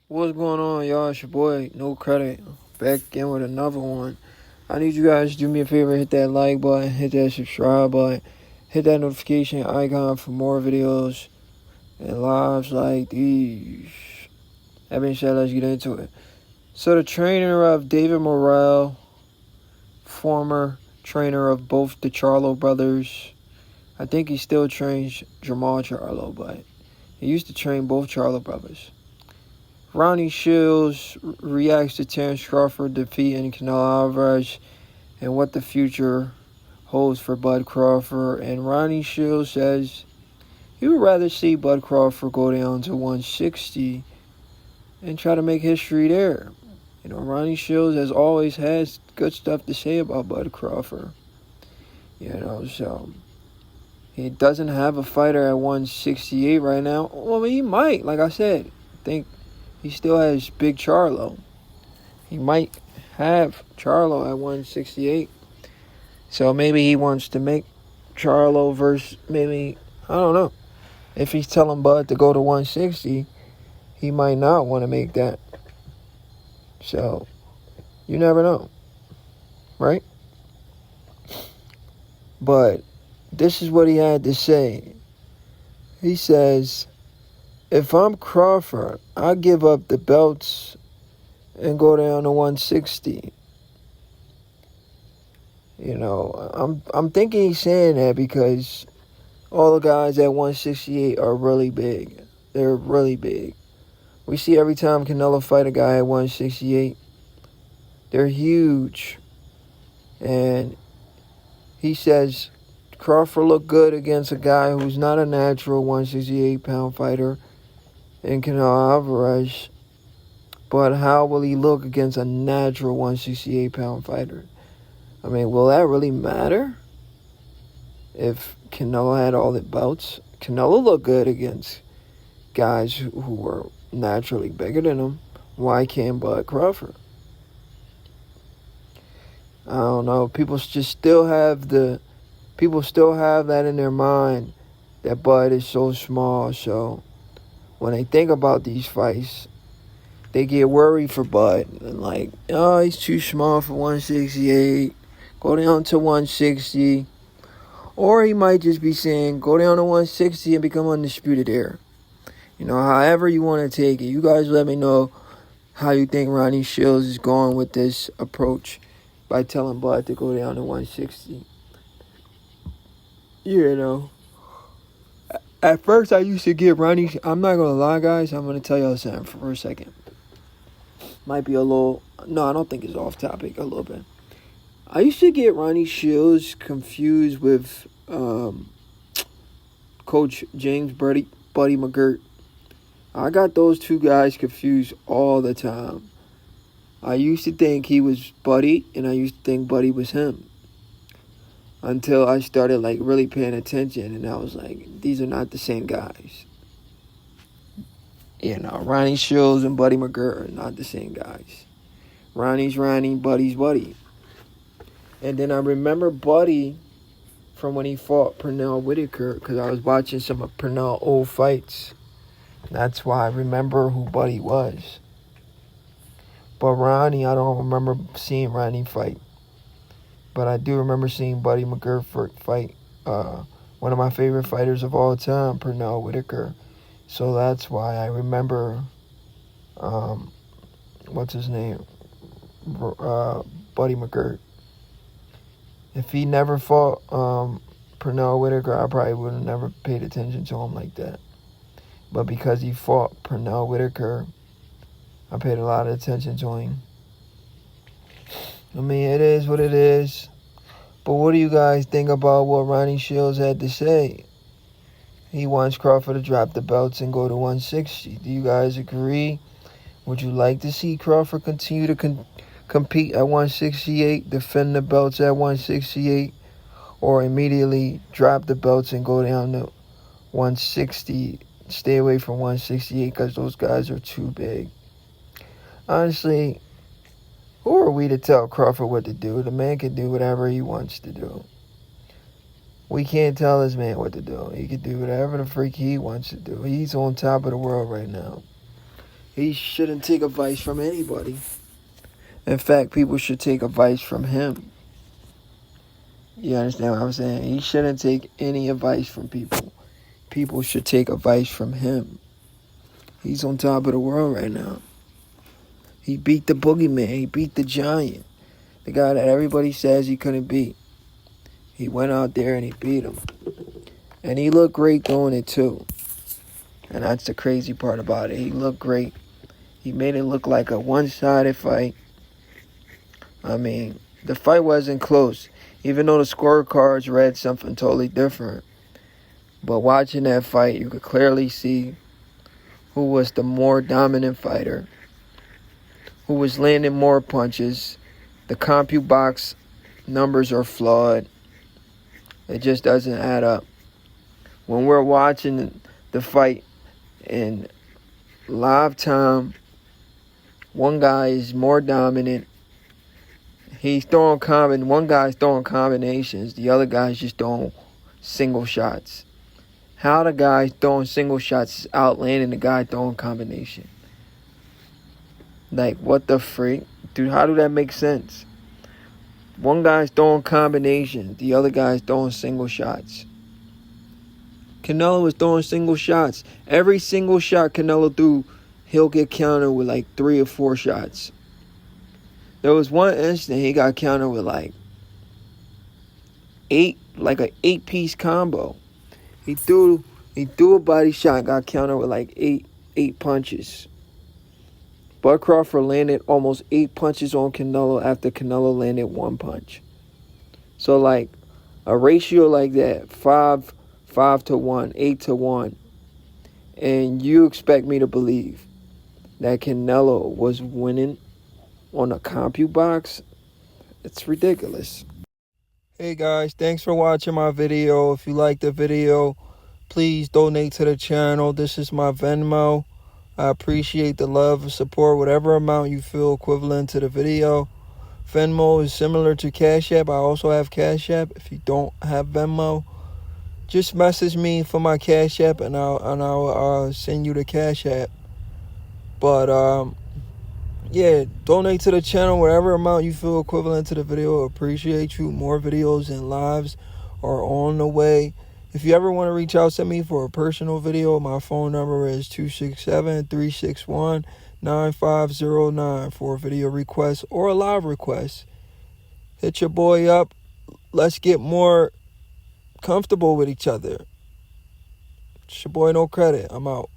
What's going on, y'all? It's your boy, No Credit, back again with another one. I need you guys to do me a favor, hit that like button, hit that subscribe button, hit that notification icon for more videos and lives like these. That being said, let's get into it. So the trainer of David Morrell, former trainer of both the Charlo brothers, I think he still trains Jamal Charlo, but he used to train both Charlo brothers. Ronnie Shields reacts to Terence Crawford defeating Canelo Alvarez and what the future holds for Bud Crawford. And Ronnie Shields says he would rather see Bud Crawford go down to 160 and try to make history there. You know, Ronnie Shields has always has good stuff to say about Bud Crawford. You know, so he doesn't have a fighter at 168 right now. Well, I mean, he might. Like I said, I think he still has Big Charlo. He might have Charlo at 168. So maybe he wants to make Charlo versus maybe, I don't know. If he's telling Bud to go to 160, he might not want to make that. So, you never know. Right? But this is what he had to say. He says, if I'm Crawford, I give up the belts and go down to 160. You know, I'm thinking he's saying that because all the guys at 168 are really big. They're really big. We see every time Canelo fight a guy at 168, they're huge. And he says Crawford looked good against a guy who's not a natural 168-pound fighter in Canelo Alvarez, but how will he look against a natural 168-pound fighter? I mean, will that really matter? If Canelo had all the belts, Canelo looked good against guys who were naturally bigger than him. Why can't Bud Crawford? I don't know. People still have that in their mind that Bud is so small. So when they think about these fights, they get worried for Bud. And like, oh, he's too small for 168. Go down to 160. Or he might just be saying, go down to 160 and become undisputed heir. You know, however you want to take it. You guys let me know how you think Ronnie Shields is going with this approach by telling Bud to go down to 160. You know, at first I used to give Ronnie, I'm not going to lie, guys. I'm going to tell y'all something for a second. Might be a little, no, I don't think it's off topic, a little bit. I used to get Ronnie Shields confused with Coach James Buddy McGirt. I got those two guys confused all the time. I used to think he was Buddy, and I used to think Buddy was him. Until I started, like, really paying attention, and I was like, these are not the same guys. You know, Ronnie Shields and Buddy McGirt are not the same guys. Ronnie's Ronnie, Buddy's Buddy. And then I remember Buddy from when he fought Pernell Whitaker, because I was watching some of Pernell old fights. That's why I remember who Buddy was. But Ronnie, I don't remember seeing Ronnie fight. But I do remember seeing Buddy McGirt fight one of my favorite fighters of all time, Pernell Whitaker. So that's why I remember, what's his name? Buddy McGirt. If he never fought Pernell Whitaker, I probably would have never paid attention to him like that. But because he fought Pernell Whitaker, I paid a lot of attention to him. I mean, it is what it is. But what do you guys think about what Ronnie Shields had to say? He wants Crawford to drop the belts and go to 160. Do you guys agree? Would you like to see Crawford continue to compete at 168, defend the belts at 168, or immediately drop the belts and go down to 160? Stay away from 168 because those guys are too big. Honestly, who are we to tell Crawford what to do? The man can do whatever he wants to do. We can't tell this man what to do. He can do whatever the freak he wants to do. He's on top of the world right now. He shouldn't take advice from anybody. In fact, people should take advice from him. You understand what I'm saying? He shouldn't take any advice from people. People should take advice from him. He's on top of the world right now. He beat the boogeyman. He beat the giant. The guy that everybody says he couldn't beat. He went out there and he beat him. And he looked great doing it too. And that's the crazy part about it. He looked great. He made it look like a one-sided fight. I mean, the fight wasn't close, even though the scorecards read something totally different. But watching that fight, you could clearly see who was the more dominant fighter, who was landing more punches. The CompuBox numbers are flawed. It just doesn't add up. When we're watching the fight in live time, one guy is more dominant. One guy's throwing combinations. The other guy's just throwing single shots. How the guy throwing single shots is outlanding the guy throwing combination? Like, what the freak? Dude, how do that make sense? One guy's throwing combinations. The other guy's throwing single shots. Canelo was throwing single shots. Every single shot Canelo threw, he'll get countered with like 3 or 4 shots. There was one instant he got countered with like an 8-piece combo. He threw a body shot, got countered with like eight punches. Bud Crawford landed almost 8 punches on Canelo after Canelo landed 1 punch. So like a ratio like that, 5 to 1, 8 to 1, and you expect me to believe that Canelo was winning on a CompuBox? It's ridiculous. Hey guys, thanks for watching my video. If you liked the video, please donate to the channel. This is my Venmo. I appreciate the love and support, whatever amount you feel equivalent to the video. Venmo is similar to Cash App. I also have Cash App. If you don't have Venmo, just message me for my Cash App and I'll send you the Cash App. But yeah, donate to the channel, whatever amount you feel equivalent to the video. Appreciate you. More videos and lives are on the way. If you ever want to reach out to me for a personal video, my phone number is 267-361-9509 for a video request or a live request. Hit your boy up. Let's get more comfortable with each other. It's your boy No Credit. I'm out.